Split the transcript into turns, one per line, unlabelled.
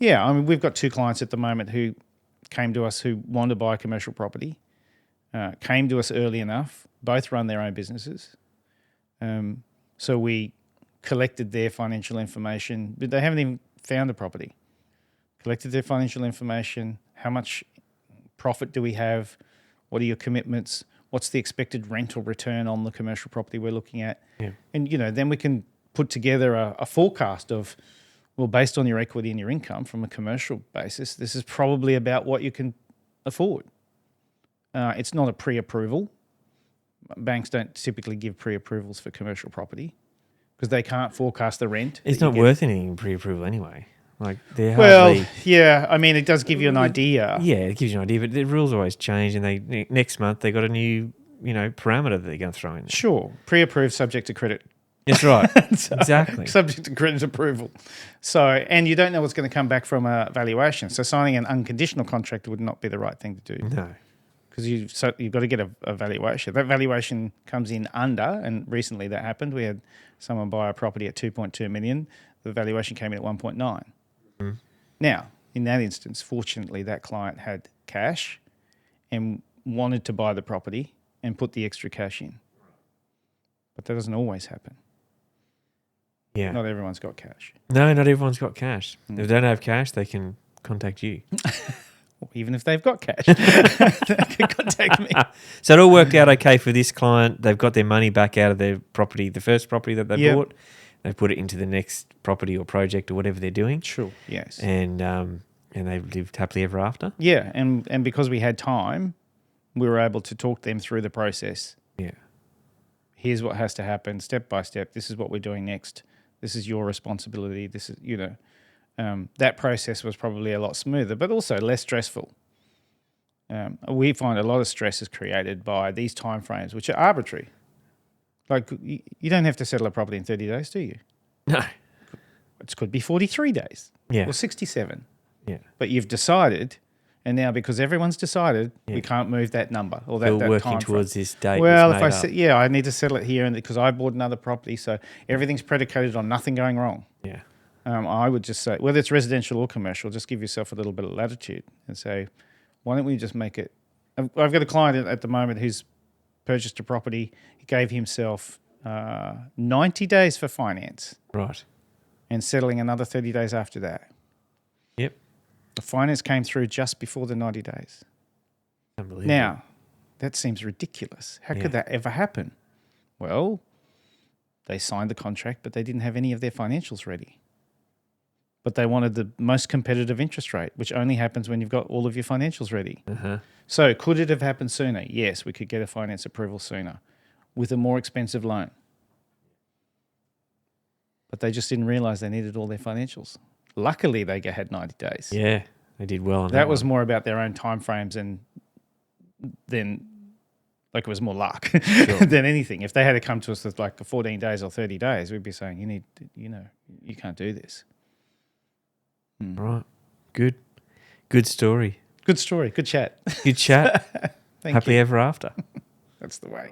Yeah, I mean, we've got 2 clients at the moment who came to us who want to buy a commercial property, came to us early enough, both run their own businesses. So we collected their financial information, but they haven't even found a property. Collected their financial information, how much profit do we have, what are your commitments, what's the expected rental return on the commercial property we're looking at.
Yeah.
And, then we can put together a forecast of, well, based on your equity and your income from a commercial basis, this is probably about what you can afford. It's not a pre-approval. Banks don't typically give pre-approvals for commercial property because they can't forecast the rent.
It's not worth anything pre-approval anyway. Like they're
well,
hardly,
yeah, I mean, it does give you an idea.
Yeah, it gives you an idea, but the rules always change, and next month they got a new, parameter that they're going to throw in there.
Sure, pre-approved subject to credit.
That's right, exactly.
Subject to credit approval. So, and you don't know what's going to come back from a valuation. So signing an unconditional contract would not be the right thing to do.
No.
Because you've got to get a valuation. That valuation comes in under, and recently that happened. We had someone buy a property at 2.2 million. The valuation came in at 1.9.
Mm.
Now, in that instance, fortunately, that client had cash and wanted to buy the property and put the extra cash in. But that doesn't always happen.
Yeah.
Not everyone's got cash.
No, not everyone's got cash. If they don't have cash, they can contact you.
Even if they've got cash, they can contact me.
So it all worked out okay for this client. They've got their money back out of their property, the first property that they bought. They've put it into the next property or project or whatever they're doing.
Sure, yes.
And they've lived happily ever after.
Yeah, and because we had time, we were able to talk them through the process.
Yeah.
Here's what has to happen step by step. This is what we're doing next. This is your responsibility. This is, that process was probably a lot smoother, but also less stressful. We find a lot of stress is created by these timeframes, which are arbitrary. Like, you don't have to settle a property in 30 days, do you?
No.
It could be 43 days
Yeah.
or 67.
Yeah.
But you've decided, and now because everyone's decided, we can't move that number or that
We're working
time
towards this date.
Well, if I say, I need to settle it here, and because I bought another property, so everything's predicated on nothing going wrong.
Yeah.
I would just say, whether it's residential or commercial, just give yourself a little bit of latitude and say, why don't we just make it? I've got a client at the moment who's purchased a property. He gave himself 90 days for finance.
Right.
And settling another 30 days after that.
Yep.
The finance came through just before the 90 days.
Unbelievable.
Now, that seems ridiculous. How could that ever happen? Well, they signed the contract, but they didn't have any of their financials ready. But they wanted the most competitive interest rate, which only happens when you've got all of your financials ready.
Uh-huh.
So could it have happened sooner? Yes, we could get a finance approval sooner with a more expensive loan. But they just didn't realise they needed all their financials. Luckily, they had 90 days.
Yeah, they did well on that.
That was more about their own timeframes and then, like, it was more luck than anything. If they had to come to us with like 14 days or 30 days, we'd be saying, you can't do this.
Right. Good. Good story.
Good story. Good chat.
Good chat.
Thank
Happily
you.
ever after.
That's the way.